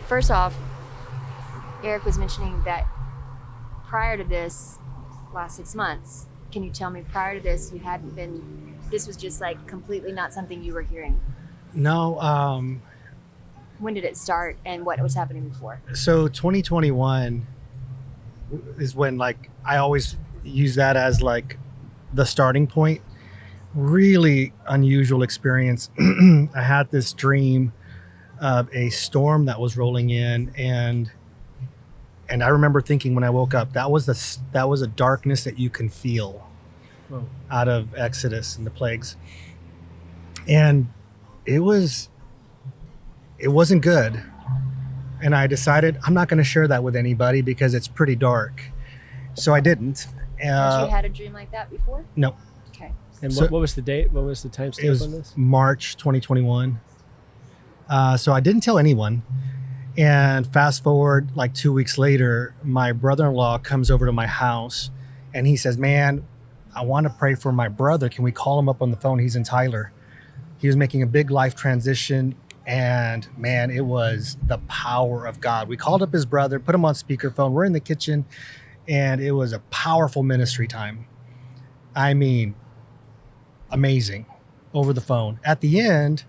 first off, Aric was mentioning that prior to this last 6 months, can you tell me prior to this, this was just like completely not something you were hearing? No. When did it start and what was happening before? So 2021 is when, like, I always use that as like the starting point. Really unusual experience. I had this dream of a storm that was rolling in, and I remember thinking when I woke up, that was a darkness that you can feel out of Exodus and the plagues. And it wasn't good. And I decided I'm not going to share that with anybody because it's pretty dark. So I didn't. Had you had a dream like that before? No. Okay. And So- what was the date? What was the time It stamp was on this? March 2021. So I didn't tell anyone. And fast forward like 2 weeks later, my brother-in-law comes over to my house and he says, man, I want to pray for my brother. Can we call him up on the phone? He's in Tyler. He was making a big life transition. And man, it was the power of God. We called up his brother, put him on speakerphone. We're in the kitchen, and it was a powerful ministry time. I mean, amazing, over the phone. At the end,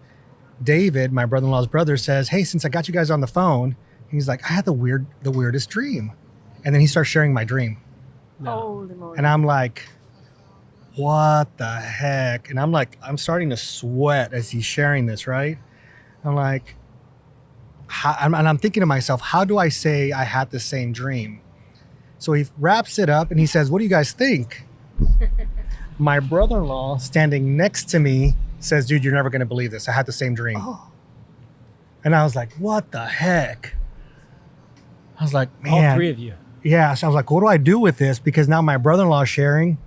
David, my brother-in-law's brother, says, hey, since I got you guys on the phone, he's like, I had the weirdest dream. And then he starts sharing my dream. Holy moly. And I'm like, what the heck? And I'm starting to sweat as he's sharing this, right? I'm like, and I'm thinking to myself, how do I say I had the same dream? So he wraps it up and he says, what do you guys think? My brother-in-law standing next to me says, dude, you're never going to believe this. I had the same dream. Oh. And I was like, what the heck? I was like, man. All three of you. Yeah. So I was like, what do I do with this? Because now my brother-in-law is sharing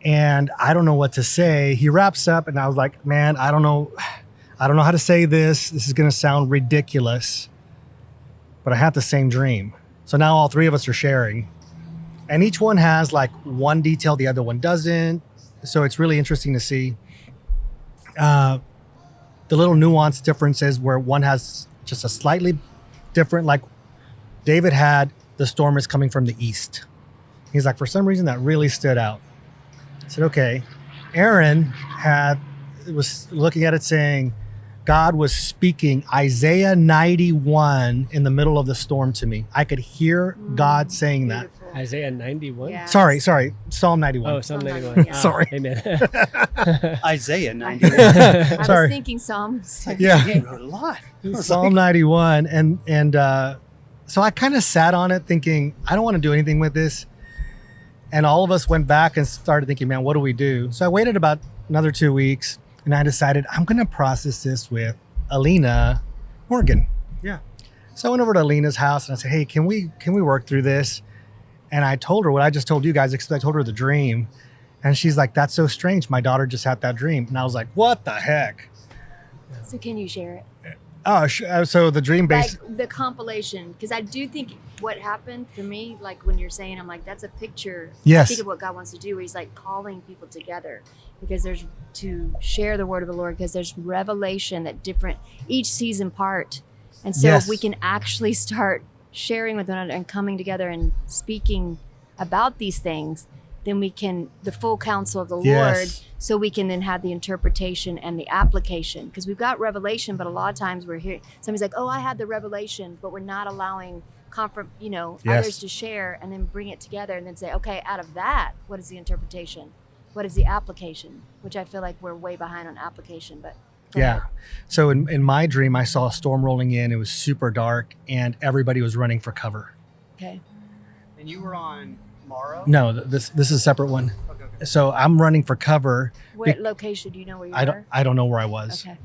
and I don't know what to say. He wraps up and I was like, man, I don't know how to say this. This is going to sound ridiculous, but I had the same dream. So now all three of us are sharing and each one has like one detail, the other one doesn't. So it's really interesting to see the little nuance differences where one has just a slightly different, like David had, the storm is coming from the east. He's like, for some reason that really stood out. I said, okay. Aaron was looking at it saying, God was speaking Isaiah 91 in the middle of the storm to me. I could hear God saying that. Beautiful. Isaiah 91? Yeah. Sorry, Psalm 91. Oh, Psalm 91. 91, yeah. Sorry. Amen. Isaiah 91. I Sorry. was thinking Psalms. Yeah. He wrote a lot. I was Psalm like, 91. And so I kind of sat on it thinking, I don't want to do anything with this. And all of us went back and started thinking, man, what do we do? So I waited about another 2 weeks and I decided I'm going to process this with Alina Morgan. Yeah. So I went over to Alina's house and I said, hey, can we work through this? And I told her what I just told you guys, except I told her the dream. And she's like, that's so strange. My daughter just had that dream. And I was like, what the heck? So can you share it? Oh, so the dream base. Like the compilation, because I do think what happened for me, like when you're saying, I'm like, that's a picture. Yes. I think of what God wants to do, where He's like calling people together, because there's to share the word of the Lord, because there's revelation that each season part, and so Yes. if we can actually start sharing with one another and coming together and speaking about these things, then we can the full counsel of the Lord. Yes. So we can then have the interpretation and the application, because we've got revelation, but a lot of times we're here. Somebody's like, "Oh, I had the revelation," but we're not allowing Yes. others to share and then bring it together and then say, "Okay, out of that, what is the interpretation? What is the application?" Which I feel like we're way behind on application, but go Yeah. ahead. So in my dream, I saw a storm rolling in. It was super dark and everybody was running for cover. Okay. and you were on Morrow? No, this is a separate one. Okay. So I'm running for cover. What location do you know where you are? I don't know where I was. Okay.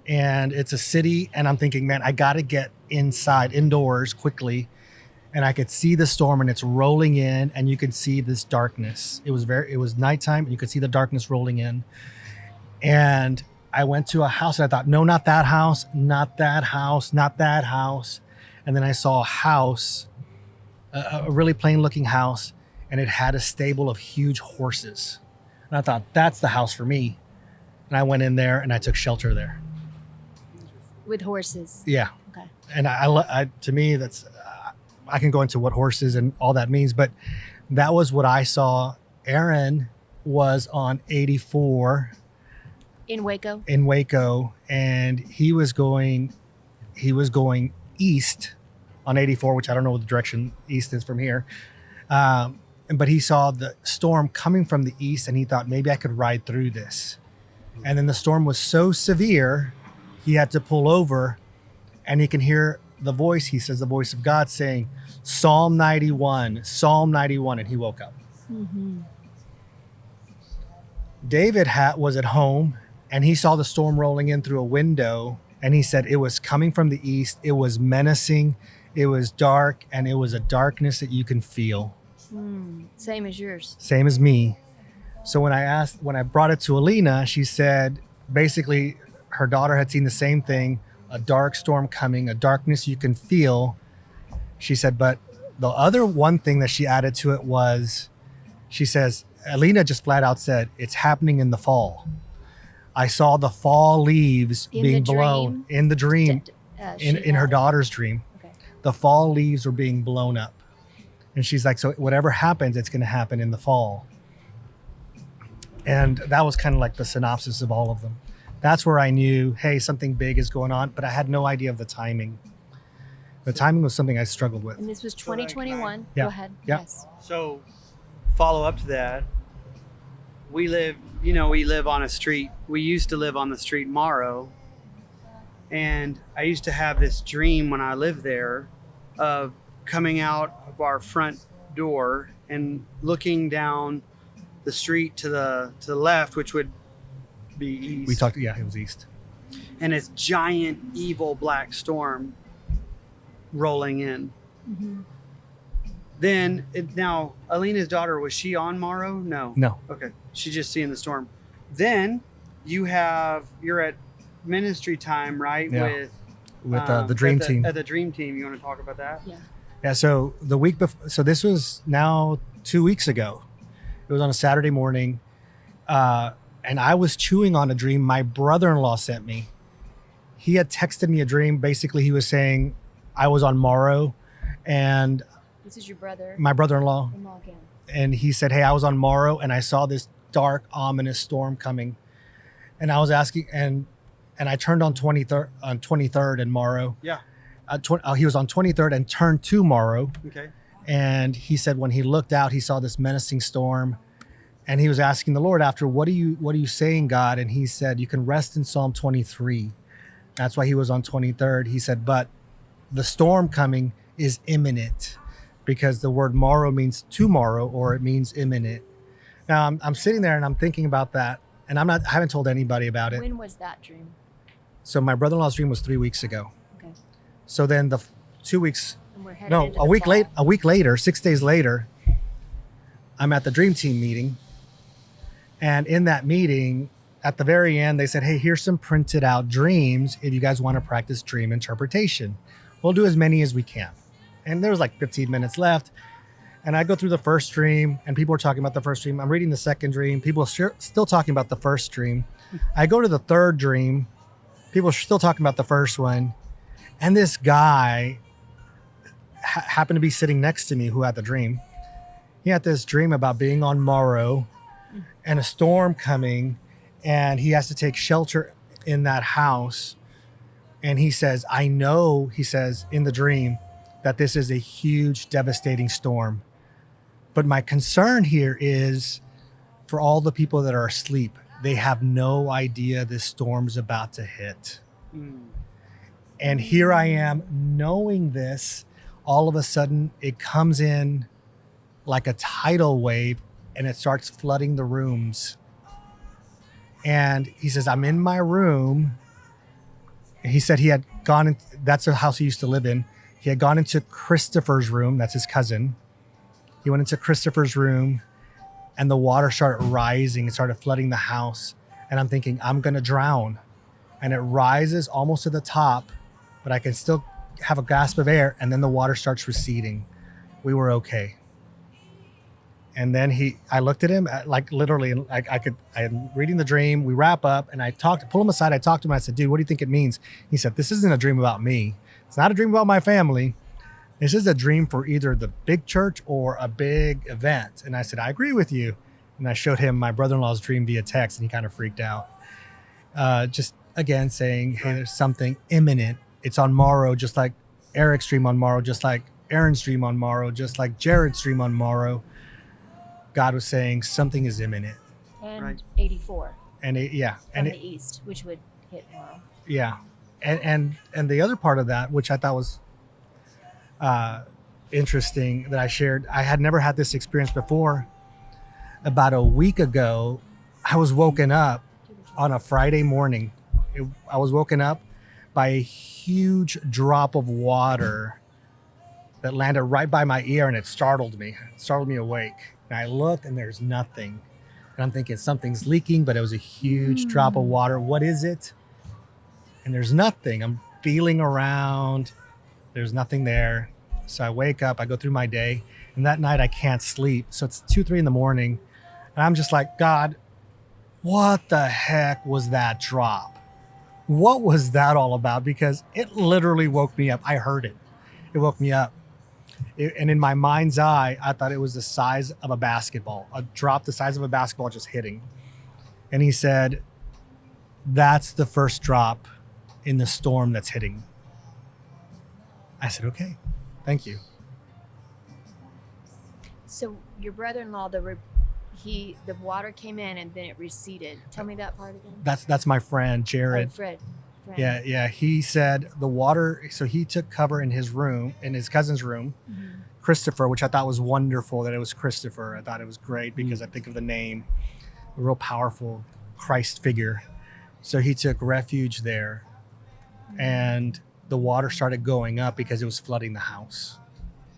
And it's a city and I'm thinking, man, I got to get indoors quickly. And I could see the storm and it's rolling in and you could see this darkness. It was nighttime and you could see the darkness rolling in. And I went to a house and I thought, no, not that house, not that house, not that house. And then I saw a house, a really plain looking house, and it had a stable of huge horses. And I thought, that's the house for me. And I went in there and I took shelter there. With horses. Yeah. Okay. And to me, that's I can go into what horses and all that means, but that was what I saw. Aaron was on 84 In Waco. in Waco, and he was going east on 84, which I don't know what the direction east is from here. But he saw the storm coming from the east, and he thought maybe I could ride through this. And then the storm was so severe, he had to pull over, and he can hear the voice. He says the voice of God saying, Psalm 91, Psalm 91, and he woke up. Mm-hmm. David was at home, and he saw the storm rolling in through a window, and he said it was coming from the east. It was menacing. It was dark, and it was a darkness that you can feel. Same as yours. Same as me. So when I brought it to Alina, she said basically her daughter had seen the same thing, a dark storm coming, a darkness you can feel. She said, but the other one thing that she added to it was, she says, Alina just flat out said, it's happening in the fall. I saw the fall leaves In being the blown dream? in the dream, in her daughter. daughter's dream. Okay. The fall leaves were being blown up. And she's like, so whatever happens, it's going to happen in the fall. And that was kind of like the synopsis of all of them. That's where I knew, hey, something big is going on, but I had no idea of the timing. The timing was something I struggled with. And this was So then can 2021. Yeah. Go ahead. Yeah. Yes. So, follow up to that. We live on a street. We used to live on the street Morrow. And I used to have this dream when I lived there of coming out of our front door and looking down the street to the left, which would be east. It was east. And this giant evil black storm rolling in. Mm-hmm. Then now Alina's daughter, was she on Morrow? No. No. Okay. She's just seeing the storm. Then you're at ministry time, right? Yeah. With the dream team. At the dream team. You want to talk about that? Yeah. Yeah. So the week before, so this was now 2 weeks ago. It was on a Saturday morning. And I was chewing on a dream my brother-in-law sent me. He had texted me a dream. Basically, he was saying I was on Morrow, and This is your brother. my brother-in-law, Again. and he said, hey, I was on Morrow, and I saw this dark, ominous storm coming. And I was asking, and I turned on 23rd in Morrow. Yeah. He was on 23rd and turned to Morrow. Okay. And he said when he looked out, he saw this menacing storm. And he was asking the Lord after, what are you saying, God? And he said, you can rest in Psalm 23. That's why he was on 23rd. He said, but the storm coming is imminent, because the word morrow means tomorrow, or it means imminent. Now I'm sitting there and I'm thinking about that, and I haven't told anybody about it. When was that dream? So my brother-in-law's dream was 3 weeks ago. Okay. So then the 2 weeks, And we're headed no, into a the week fall. late, a week later, 6 days later, I'm at the dream team meeting. And in that meeting, at the very end, they said, hey, here's some printed out dreams if you guys want to practice dream interpretation. We'll do as many as we can. And there was like 15 minutes left. And I go through the first dream, and people are talking about the first dream. I'm reading the second dream. People are still talking about the first dream. I go to the third dream. People are still talking about the first one. And this guy happened to be sitting next to me who had the dream. He had this dream about being on Morrow and a storm coming, and he has to take shelter in that house. And he says, I know, he says in the dream, that this is a huge, devastating storm. But my concern here is for all the people that are asleep. They have no idea this storm's about to hit. And here I am knowing this. All of a sudden, it comes in like a tidal wave, and it starts flooding the rooms. And he says, I'm in my room. And he said he had gone in, that's the house he used to live in. He had gone into Christopher's room. That's his cousin. He went into Christopher's room, and the water started rising and started flooding the house. And I'm thinking, I'm going to drown. And it rises almost to the top, but I can still have a gasp of air. And then the water starts receding. We were okay. And then I looked at him, like literally, I'm reading the dream. We wrap up, and pull him aside. I talked to him. I said, dude, what do you think it means? He said, this isn't a dream about me. It's not a dream about my family. This is a dream for either the big church or a big event. And I said, I agree with you. And I showed him my brother-in-law's dream via text, and he kind of freaked out. Just again saying, hey, there's something imminent. It's on morrow, just like Aric's dream on morrow, just like Aaron's dream on morrow, just like Jared's dream on morrow. God was saying something is imminent. And Right. 84 And from the east, which would hit tomorrow. yeah. And the other part of that, which I thought was interesting that I shared, I had never had this experience before. About a week ago, I was woken up on a Friday morning. I was woken up by a huge drop of water that landed right by my ear, and it startled me awake. And I look, and there's nothing. And I'm thinking something's leaking, but it was a huge drop of water. What is it? And there's nothing. I'm feeling around. There's nothing there. So I wake up, I go through my day, and that night I can't sleep. So it's 2, 3 in the morning. And I'm just like, God, what the heck was that drop? What was that all about? Because it literally woke me up. I heard it. It woke me up. And in my mind's eye, I thought it was the size of a basketball, a drop the size of a basketball just hitting. And he said, that's the first drop in the storm that's hitting. I said, okay, thank you. So your brother-in-law, the water came in and then it receded. Tell me that part again. That's my friend, Jared. Oh, Fred. Yeah. He said the water, so he took cover in his room, in his cousin's room, Christopher, which I thought was wonderful that it was Christopher. I thought it was great because I think of the name, a real powerful Christ figure. So he took refuge there, and the water started going up because it was flooding the house.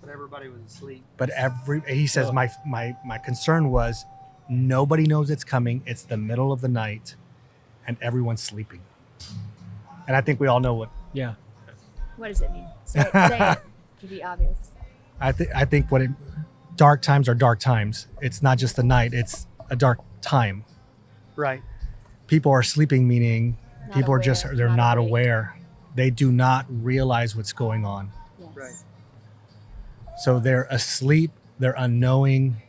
But everybody was asleep. But he says, my concern was nobody knows it's coming. It's the middle of the night and everyone's sleeping. And I think we all know what. Yeah. What does it mean? Say it to be obvious. I think dark times are dark times. It's not just the night, it's a dark time. Right. People are sleeping, meaning Not people aware, are just, they're not awake. aware. They do not realize what's going on. Yes. Right. So they're asleep, they're unknowing,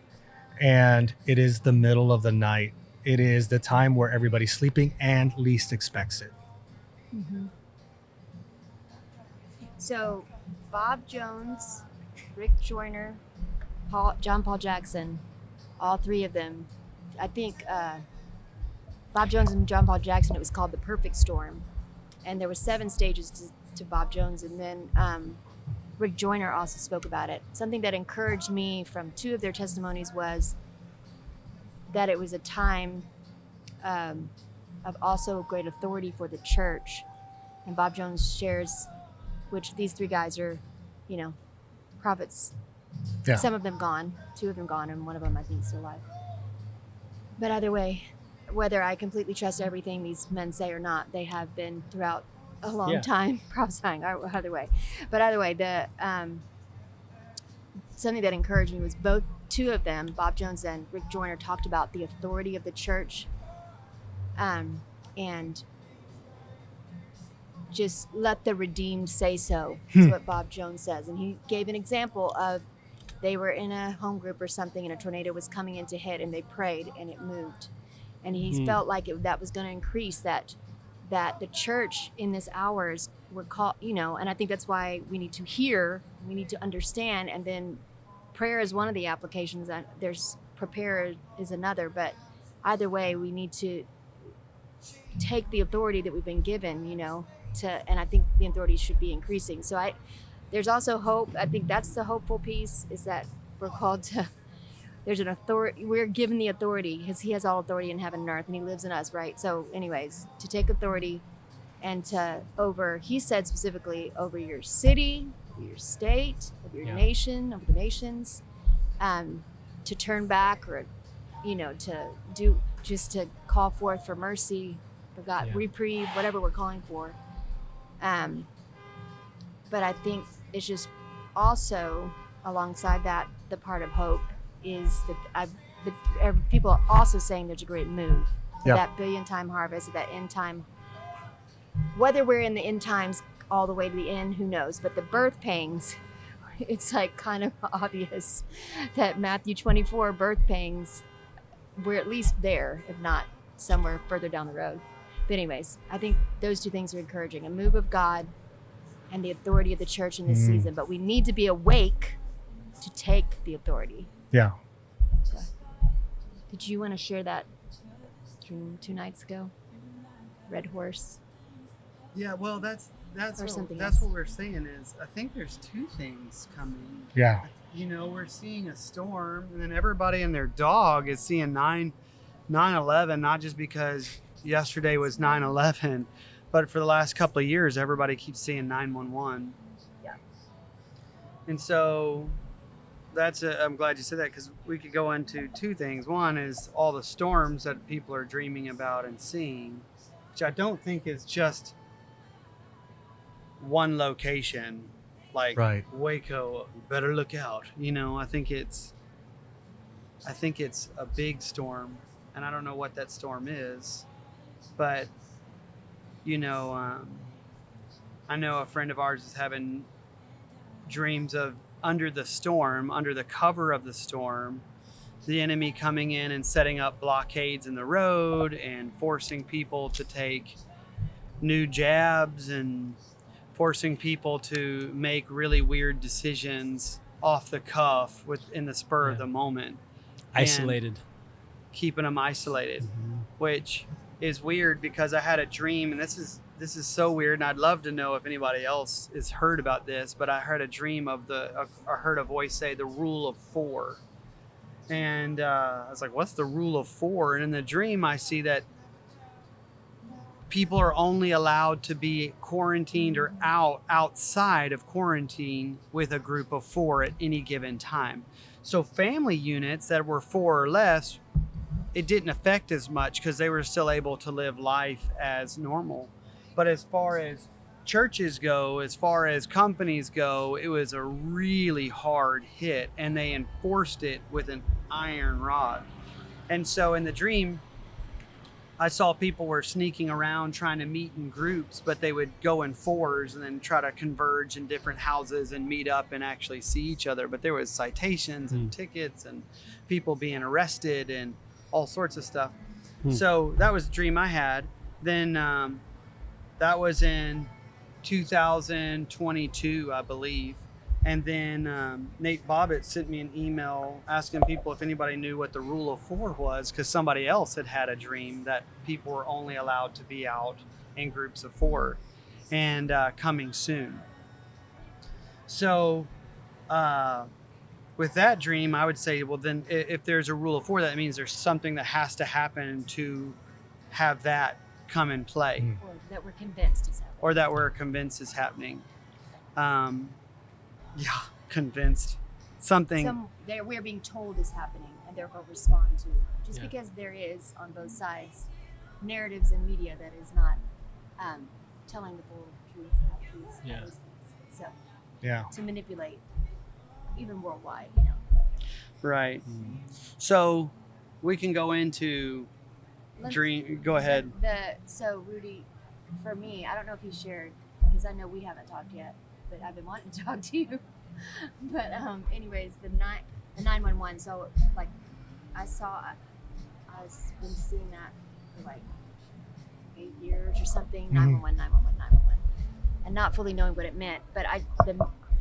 and it is the middle of the night. It is the time where everybody's sleeping and least expects it. Mm-hmm. So Bob Jones, Rick Joyner, John Paul Jackson, all three of them, I think Bob Jones and John Paul Jackson, it was called The Perfect Storm. And there were 7 stages to Bob Jones. And then Rick Joyner also spoke about it. Something that encouraged me from 2 of their testimonies was that it was a time of also great authority for the church. And Bob Jones shares, which these 3 guys are, prophets. Yeah. Some of them gone, 2 of them gone, and one of them I think is still alive. But either way, whether I completely trust everything these men say or not, they have been throughout a long time prophesying either way. But either way, the something that encouraged me was both 2 of them, Bob Jones and Rick Joyner, talked about the authority of the church, and just let the redeemed say so, is what Bob Jones says. And he gave an example of they were in a home group or something and a tornado was coming in to hit and they prayed and it moved. And he felt like that was going to increase, that the church in this hours were called, and I think that's why we need to hear, we need to understand, and then prayer is one of the applications. There's prepare is another, but either way, we need to take the authority that we've been given, and I think the authority should be increasing. So there's also hope. I think that's the hopeful piece, is that we're called to, there's an authority, we're given the authority because he has all authority in heaven and earth and he lives in us, right? So anyways, to take authority and he said specifically over your city, over your state, over your nation, over the nations, to turn back or, to call forth for mercy, for God, reprieve, whatever we're calling for. But I think it's just also alongside that, the part of hope is that people are also saying there's a great move. That billion-time harvest, that end time, whether we're in the end times all the way to the end, who knows? But the birth pangs, it's like kind of obvious that Matthew 24 birth pangs, we're at least there, if not somewhere further down the road. But anyways, I think those two things are encouraging: a move of God and the authority of the church in this season. But we need to be awake to take the authority. Yeah. So, did you want to share that dream 2 nights ago? Red horse. Yeah, well, that's Or something that's else. what we're saying is I think there's two things coming. Yeah. You know, we're seeing a storm, and then everybody and their dog is seeing 9/11, not just because yesterday was 9/11, but for the last couple of years, everybody keeps seeing 911. Yeah. And so I'm glad you said that, because we could go into two things. One is all the storms that people are dreaming about and seeing, which I don't think is just one location, like Right. Waco, better look out. You know, I think it's a big storm, and I don't know what that storm is, but you know, I know a friend of ours is having dreams of under the cover of the storm, the enemy coming in and setting up blockades in the road and forcing people to take new jabs and forcing people to make really weird decisions off the cuff in the spur of the moment. Isolated. Keeping them isolated, which is weird, because I had a dream, and this is so weird, and I'd love to know if anybody else has heard about this, but I heard a dream I heard a voice say the rule of 4. And I was like, what's the rule of 4? And in the dream, I see that people are only allowed to be quarantined or outside of quarantine with a group of 4 at any given time. So family units that were 4 or less, it didn't affect as much because they were still able to live life as normal. But as far as churches go, as far as companies go, it was a really hard hit, and they enforced it with an iron rod. And so in the dream, I saw people were sneaking around trying to meet in groups, but they would go in 4s and then try to converge in different houses and meet up and actually see each other. But there was citations and tickets and people being arrested and all sorts of stuff. So that was the dream I had. Then that was in 2022, I believe. And then Nate Bobbitt sent me an email asking people if anybody knew what the rule of 4 was, because somebody else had a dream that people were only allowed to be out in groups of 4 and coming soon. So with that dream, I would say, well, then if there's a rule of 4, that means there's something that has to happen to have that come in play. Or that we're convinced is happening. Or that we're convinced is happening. Yeah, convinced. Something. We're being told is happening, and therefore respond to. Just because there is, on both sides, narratives and media that is not telling the full truth about these things. So, to manipulate, even worldwide, you know. Right. So, we can go into dream. Go ahead. So Rudy, for me, I don't know if he shared, because I know we haven't talked yet, but I've been wanting to talk to you. But anyways, the 911. So like, I've been seeing that for like 8 years or something. 911, 911, 911, and not fully knowing what it meant. But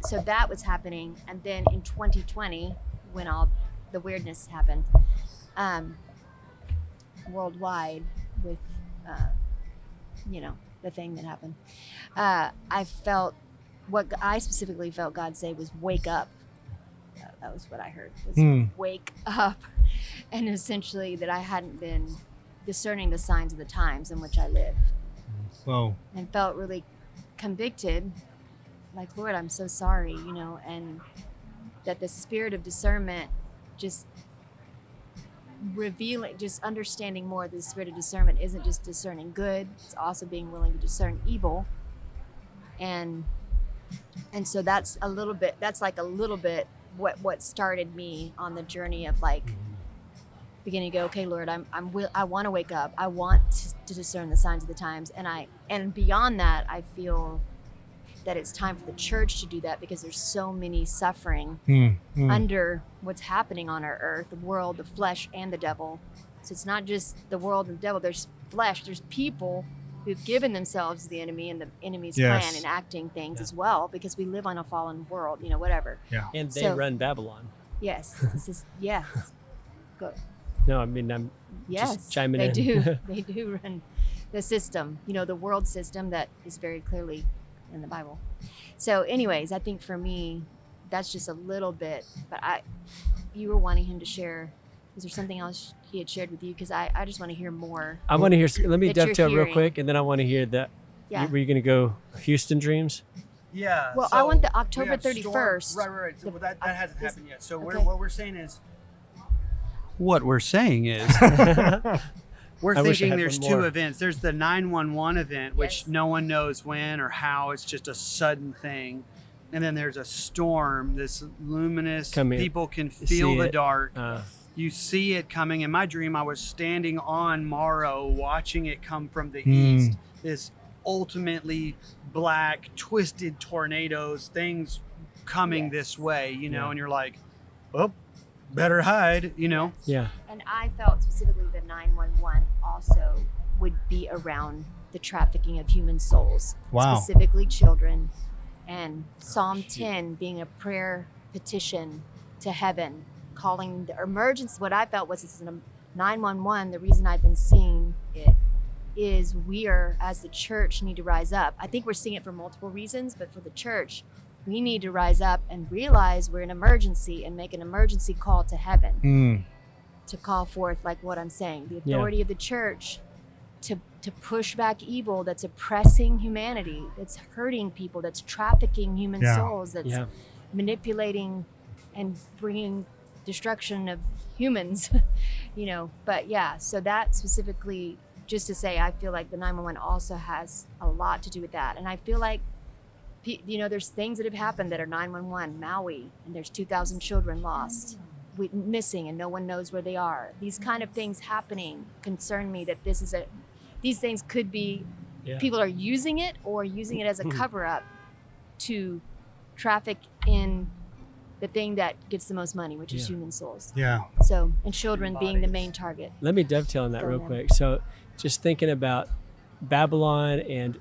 so that was happening, and then in 2020, when all the weirdness happened, worldwide with, the thing that happened, I felt what I specifically felt God say was wake up. That was what I heard, was wake up. And essentially that I hadn't been discerning the signs of the times in which I live. Whoa. And felt really convicted, like, Lord, I'm so sorry, and that the spirit of discernment, just revealing, just understanding more of the spirit of discernment isn't just discerning good, it's also being willing to discern evil. And so that's a little bit what started me on the journey of like beginning to go, okay, Lord, I want to wake up. I want to discern the signs of the times. And beyond that, I feel that it's time for the church to do that because there's so many suffering under what's happening on our earth, the world, the flesh, and the devil. So it's not just the world and the devil. There's flesh. There's people who've given themselves to the enemy and the enemy's plan and acting things as well, because we live on a fallen world, whatever. Yeah. And they run Babylon. Yes. This is, yes. Good. No, I mean, I'm just chiming in. They do. They do run the system, the world system that is very clearly in the Bible. So anyways, I think for me, that's just a little bit, but you were wanting him to share. Is there something else he had shared with you? Because I just want to hear more. I want to hear, let me that you're dovetail real hearing. quick, and then I want to hear that. Yeah. Were you going to go Houston Dreams? Yeah. Well, so I want the we October have 31st. Right. So that hasn't happened yet. So okay. what we're saying is, we're I wish I thinking had there's one two more. events. There's the 911 event, which Yes. no one knows when or how. It's just a sudden thing. And then there's a storm, this luminous, Come in. people can See feel the it. dark. You see it coming. In my dream, I was standing on Morrow, watching it come from the east. This ultimately black, twisted tornadoes, things coming this way, and you're like, oh, better hide, Yeah. And I felt specifically the 911 also would be around the trafficking of human souls, Wow. specifically children, and Psalm 10 being a prayer petition to heaven, calling the emergency. What I felt was it's a 911. The reason I've been seeing it is we are, as the church, need to rise up. I think we're seeing it for multiple reasons, but for the church, we need to rise up and realize we're in emergency and make an emergency call to heaven to call forth, like what I'm saying, the authority of the church to push back evil that's oppressing humanity, that's hurting people, that's trafficking human souls, that's manipulating and bringing destruction of humans, But so that specifically, just to say, I feel like the 911 also has a lot to do with that. And I feel like there's things that have happened that are 911, Maui, and there's 2,000 children lost, missing, and no one knows where they are. These kind of things happening concern me, that these things could be, people are using it as a cover-up to traffic in the thing that gets the most money, which is human souls. Yeah. So, and children being the main target. Let me dovetail on that Go real ahead. quick. So just thinking about Babylon, and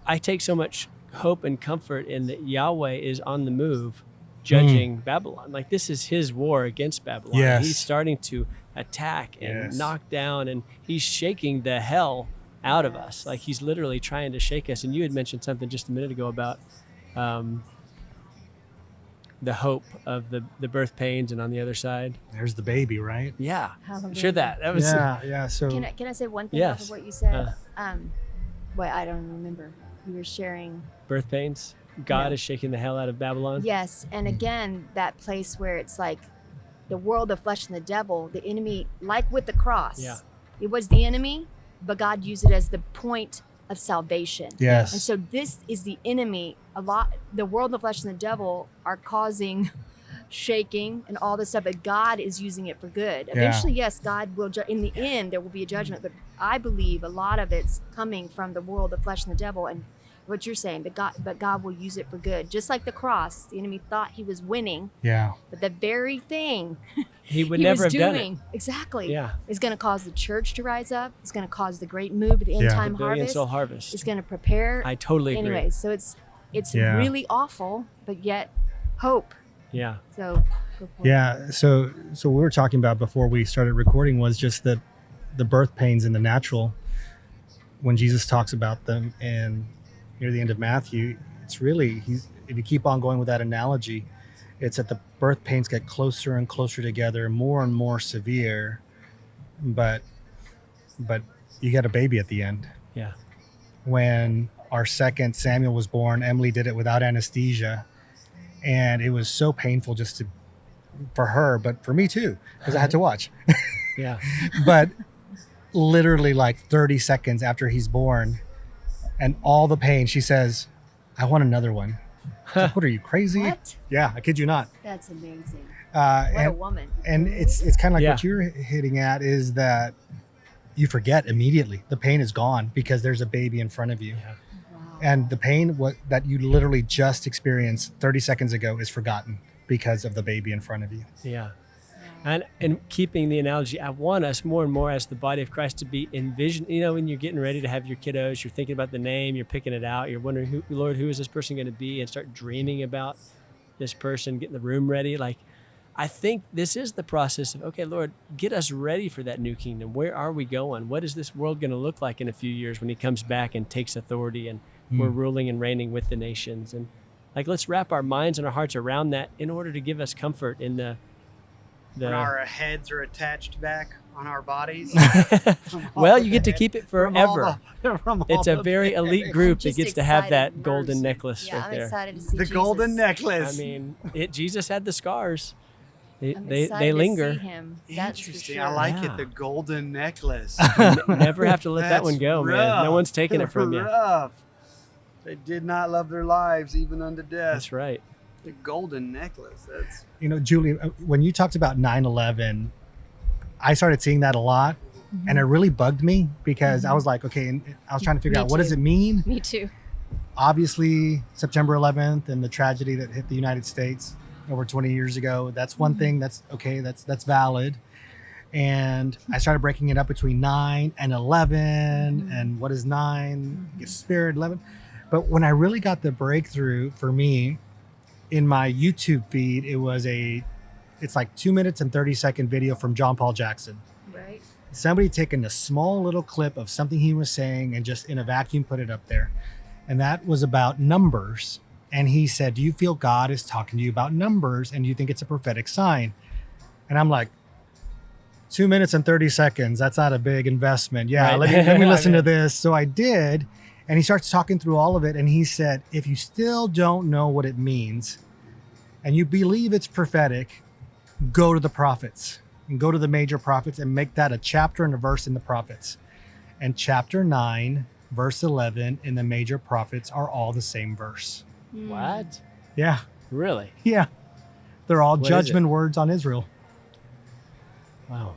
I take so much hope and comfort in that Yahweh is on the move judging Babylon. Like, this is his war against Babylon. Yes. He's starting to attack and Yes. knock down, and he's shaking the hell out of us. Like, he's literally trying to shake us. And you had mentioned something just a minute ago about the hope of the birth pains, and on the other side. There's the baby, right? Yeah. Hallelujah. Share that. That was Yeah. So Can I say one thing off Yes. of what you said? Wait, I don't remember. You were sharing. birth pains. God No. is shaking the hell out of Babylon. Yes, and again, that place where it's like the world, the flesh, and the devil, the enemy, like with the cross. Yeah. It was the enemy, but God used it as the point of salvation. yes. And so this is the enemy. The world, the flesh, and the devil are causing shaking and all this stuff, but God is using it for good. Eventually, yes, God will, in the end, there will be a judgment, but I believe a lot of it's coming from the world, the flesh, and the devil, and what you're saying, but God will use it for good. Just like the cross, the enemy thought he was winning, Yeah. but the very thing He would he never was have done it. doing, exactly, Yeah. is going to cause the church to rise up. It's going to cause the great move of the end time Billion harvest. soul harvest. It's going to prepare. I totally agree. Anyways, so it's Yeah. really awful, but yet hope. Yeah. So go for it. Yeah. So what we were talking about before we started recording was just that the birth pains in the natural, when Jesus talks about them and near the end of Matthew, it's really, if you keep on going with that analogy, it's that the birth pains get closer and closer together, more and more severe, but you get a baby at the end. Yeah. When our second Samuel was born, Emily did it without anesthesia, and it was so painful just for her, but for me too, because I had to watch. Yeah. But literally like 30 seconds after he's born and all the pain, she says, I want another one. I was like, what are you, crazy? What? Yeah, I kid you not. That's amazing. What a And, woman. and it's kind of like Yeah. what you're hitting at, is that you forget immediately. The pain is gone because there's a baby in front of you. Wow. And the pain that you literally just experienced 30 seconds ago is forgotten because of the baby in front of you. Yeah. And keeping the analogy, I want us more and more as the body of Christ to be envisioned. You know, when you're getting ready to have your kiddos, you're thinking about the name, you're picking it out, you're wondering, Lord, who is this person going to be? And start dreaming about this person, getting the room ready. Like, I think this is the process of, okay, Lord, get us ready for that new kingdom. Where are we going? What is this world going to look like in a few years when he comes back and takes authority and we're ruling and reigning with the nations? And like, let's wrap our minds and our hearts around that in order to give us comfort in the when our heads are attached back on our bodies. Well, you get to keep it forever. From all It's a the very bits. elite group that just gets to have that excited, golden immersed. necklace Yeah, right I'm there. excited to see The Jesus. golden I necklace. mean, Jesus had the scars. I'm They excited linger. To see him. That's for Interesting. sure. I like Yeah. it. The golden necklace. Never have to let that one That's go, man. No rough. one's taking it from you. Rough. They did not love their lives even unto death. That's right. The golden necklace. That's You know, Julie, when you talked about 9/11, I started seeing that a lot, and it really bugged me because I was like, okay, and I was trying to figure Me out what does too. it mean? Me too. Obviously, September 11th and the tragedy that hit the United States over 20 years ago, that's one thing. That's okay. That's valid. And I started breaking it up between 9 and 11 and what is 9? Gift Spirit 11. But when I really got the breakthrough for me in my YouTube feed, it's like 2 minutes and 30-second video from John Paul Jackson. Right. Somebody taken a small little clip of something he was saying and just in a vacuum put it up there. And that was about numbers. And he said, do you feel God is talking to you about numbers and you think it's a prophetic sign? And I'm like, 2 minutes and 30 seconds. That's not a big investment. Yeah, Right. let me listen to this. So I did. And he starts talking through all of it. And he said, if you still don't know what it means and you believe it's prophetic, go to the prophets and go to the major prophets and make that a chapter and a verse in the prophets. And chapter 9, verse 11 in the major prophets are all the same verse. What? Yeah. Really? Yeah. They're all What is judgment words on Israel. Wow.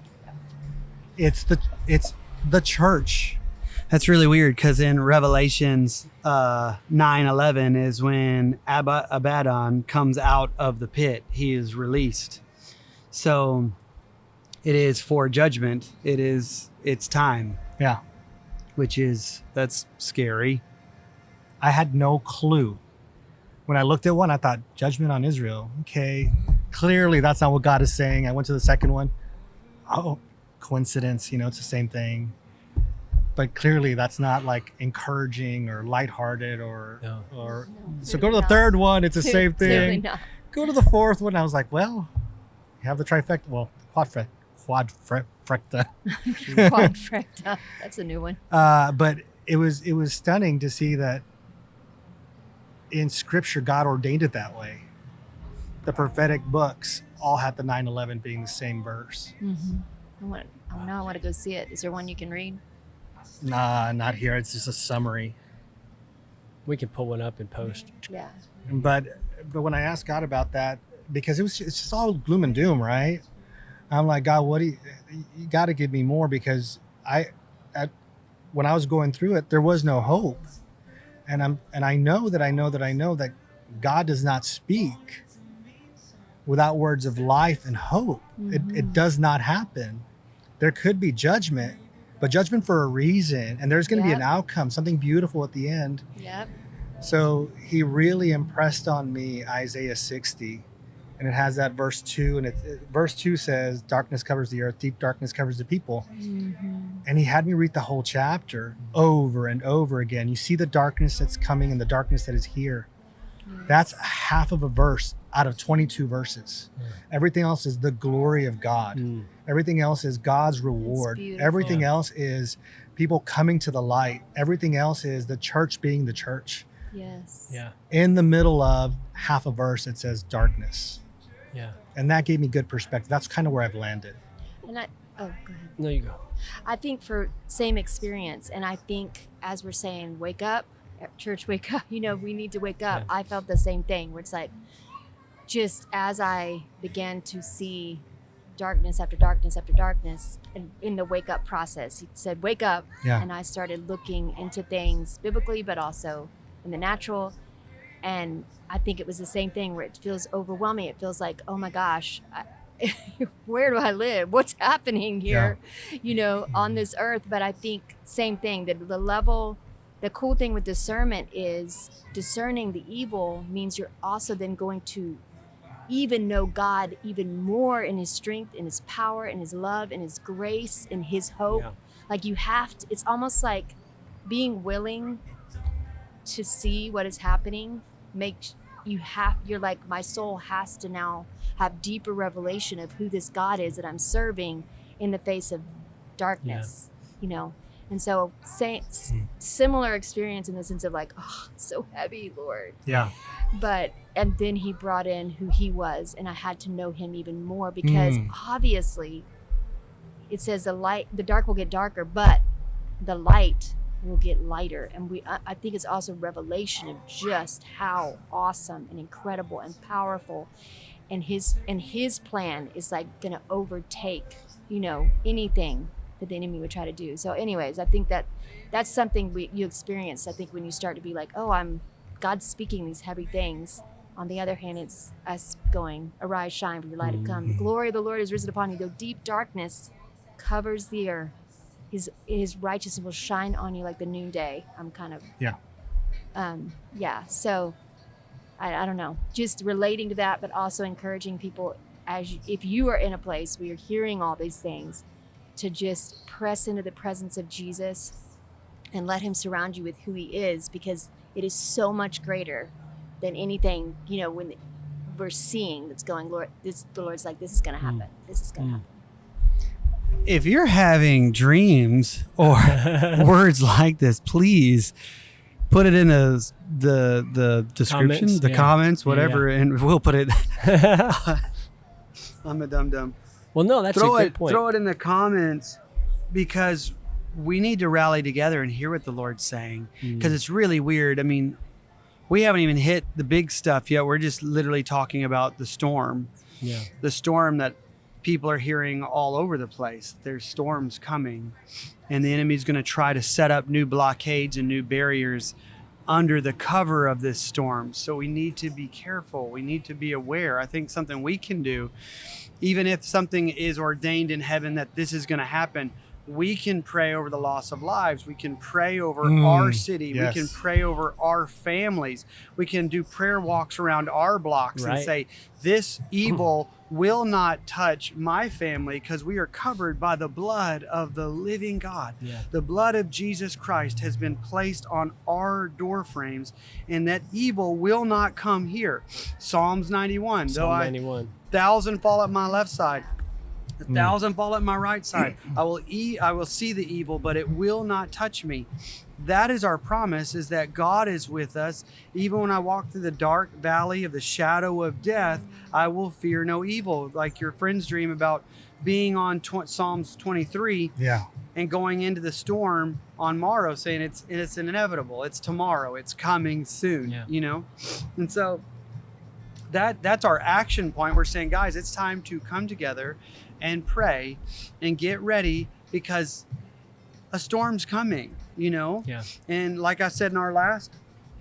It's the church. That's really weird because in Revelations 9:11 is when Abaddon comes out of the pit. He is released. So it is for judgment. It's time, Yeah. that's scary. I had no clue. When I looked at one, I thought judgment on Israel. Okay. Clearly that's not what God is saying. I went to the second one. Oh, coincidence, it's the same thing. But clearly that's not like encouraging or lighthearted or so go to the third one, it's the same Clearly thing. not. Go to the fourth one. I was like, well, you have the trifecta. Well, quadfrecta. Quadfrecta. That's a new one. But it was stunning to see that in Scripture, God ordained it that way. The prophetic books all had the 9/11 being the same verse. Now I want to go see it. Is there one you can read? Nah, not here. It's just a summary. We can pull one up and post. Yeah. But when I asked God about that, because it's just all gloom and doom, right? I'm like, God, what do you got to give me more, because when I was going through it, there was no hope. And I know that God does not speak without words of life and hope. It does not happen. There could be judgment, but judgment for a reason. And there's going to be an outcome, something beautiful at the end. Yep. So he really impressed on me Isaiah 60. And it has that verse 2. And verse 2 says, darkness covers the earth, deep darkness covers the people. And he had me read the whole chapter over and over again. You see the darkness that's coming and the darkness that is here. That's half of a verse out of 22 verses. Everything else is the glory of God. Everything else is God's reward. beautiful. Everything else is people coming to the light. Everything else is the church being the church. Yes. Yeah. In the middle of half a verse, it says darkness. Yeah. And that gave me good perspective. That's kind of where I've landed. And go ahead. No, you go. I think for same experience, and I think as we're saying, wake up, church, wake up. We need to wake up. Yeah. I felt the same thing, where it's like, just as I began to see darkness after darkness after darkness, and in the wake up process, he said, wake up. Yeah. And I started looking into things biblically, but also in the natural. And I think it was the same thing where it feels overwhelming. It feels like, oh my gosh, where do I live? What's happening here, on this earth? But I think same thing, that the cool thing with discernment is discerning the evil means you're also then going to even know God even more in his strength, in his power, in his love, in his grace, in his hope. Yeah. Like you have to, it's almost like being willing to see what is happening you're like, my soul has to now have deeper revelation of who this God is that I'm serving in the face of darkness, And so similar experience in the sense of like, oh, it's so heavy, Lord. Yeah. And then he brought in who he was, and I had to know him even more because obviously it says the dark will get darker, but the light will get lighter. And I think it's also revelation of just how awesome and incredible and powerful, and his plan is like going to overtake, anything that the enemy would try to do. So anyways, I think that's something you experience. I think when you start to be like, oh, God's speaking these heavy things. On the other hand, it's us going, arise, shine, for your light have come. The glory of the Lord is risen upon you. Though deep darkness covers the earth, his righteousness will shine on you like the noonday. I'm kind of so I don't know, just relating to that, but also encouraging people if you are in a place where you're hearing all these things, to just press into the presence of Jesus and let him surround you with who he is, because it is so much greater than anything, when we're seeing that's going, Lord, the Lord's like, this is going to happen. This is going to happen. If you're having dreams or words like this, please put it in the description, comments, whatever, and we'll put it. I'm a dum-dum. Well, no, that's a great point. Throw it in the comments, because we need to rally together and hear what the Lord's saying, because it's really weird. I mean, we haven't even hit the big stuff yet. We're just literally talking about the storm. Yeah. The storm that people are hearing all over the place. There's storms coming, and the enemy's going to try to set up new blockades and new barriers under the cover of this storm. So we need to be careful. We need to be aware. I think something we can do, even if something is ordained in heaven that this is going to happen, we can pray over the loss of lives. We can pray over our city. Yes. We can pray over our families. We can do prayer walks around our blocks and say, this evil will not touch my family, because we are covered by the blood of the living God. Yeah. The blood of Jesus Christ has been placed on our door frames, and that evil will not come here. Psalms 91. Psalm 91. 1,000 fall at my left side, 1,000 fall at my right side. I will see the evil, but it will not touch me. That is our promise, is that God is with us. Even when I walk through the dark valley of the shadow of death, I will fear no evil. Like your friend's dream about being on Psalms 23 and going into the storm on morrow, saying it's inevitable. It's tomorrow. It's coming soon, And so that's our action point. We're saying, guys, it's time to come together and pray and get ready, because a storm's coming, Yeah. And like I said in our last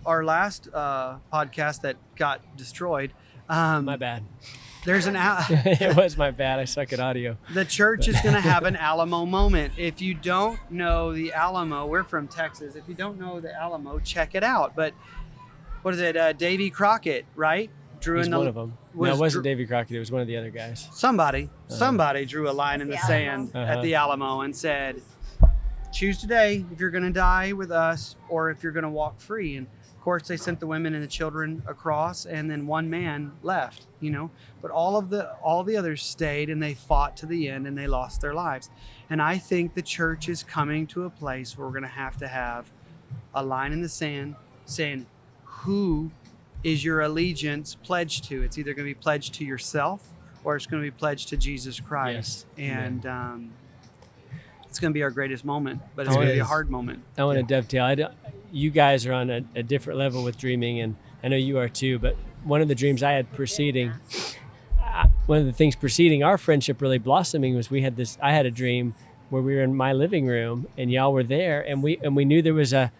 podcast that got destroyed, My bad. there's an It was my bad. I suck at audio. the church is going to have an Alamo moment. If you don't know the Alamo, we're from Texas. If you don't know the Alamo, check it out. But what is it? Davy Crockett, right? He's one of them. No, it wasn't Davy Crockett. It was one of the other guys. Somebody drew a line in the sand at the Alamo and said, choose today if you're going to die with us or if you're going to walk free. And of course, they sent the women and the children across, and then one man left, but all the others stayed, and they fought to the end, and they lost their lives. And I think the church is coming to a place where we're going to have a line in the sand saying, who is your allegiance pledged to? It's either going to be pledged to yourself, or it's going to be pledged to Jesus Christ. Yes. And it's going to be our greatest moment, but it's going to be a hard moment. I want to dovetail. You guys are on a different level with dreaming, and I know you are too, but one of the dreams I had one of the things preceding our friendship really blossoming was I had a dream where we were in my living room and y'all were there, and we knew there was a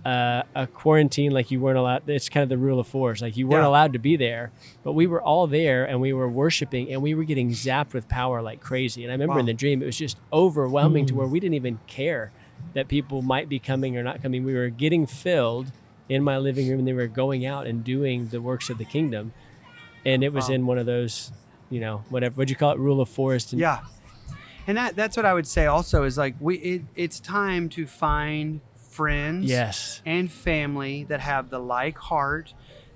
a quarantine, like you weren't allowed. It's kind of the rule of force. Like you weren't Yeah. allowed to be there, but we were all there and we were worshiping and we were getting zapped with power like crazy. And I remember Wow. in the dream, it was just overwhelming to where we didn't even care that people might be coming or not coming. We were getting filled in my living room and they were going out and doing the works of the kingdom. And it was Wow. in one of those, whatever, what'd you call it? Rule of forest. And Yeah. And that's what I would say also is like it's time to find friends Yes. and family that have the like heart,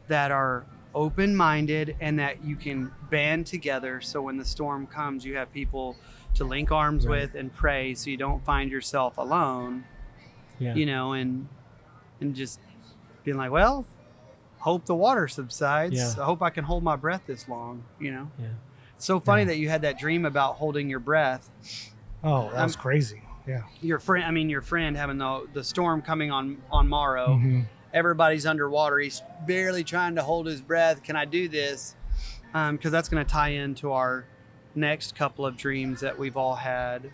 that are open-minded, and that you can band together so when the storm comes you have people to link arms Right. with and pray so you don't find yourself alone, Yeah. and just being like, well, hope the water subsides. Yeah. I hope I can hold my breath this long, Yeah. It's so funny Yeah. that you had that dream about holding your breath. Oh, that was crazy. Yeah. Your friend having the storm coming on morrow. Mm-hmm. Everybody's underwater. He's barely trying to hold his breath. Can I do this? Because that's going to tie into our next couple of dreams that we've all had.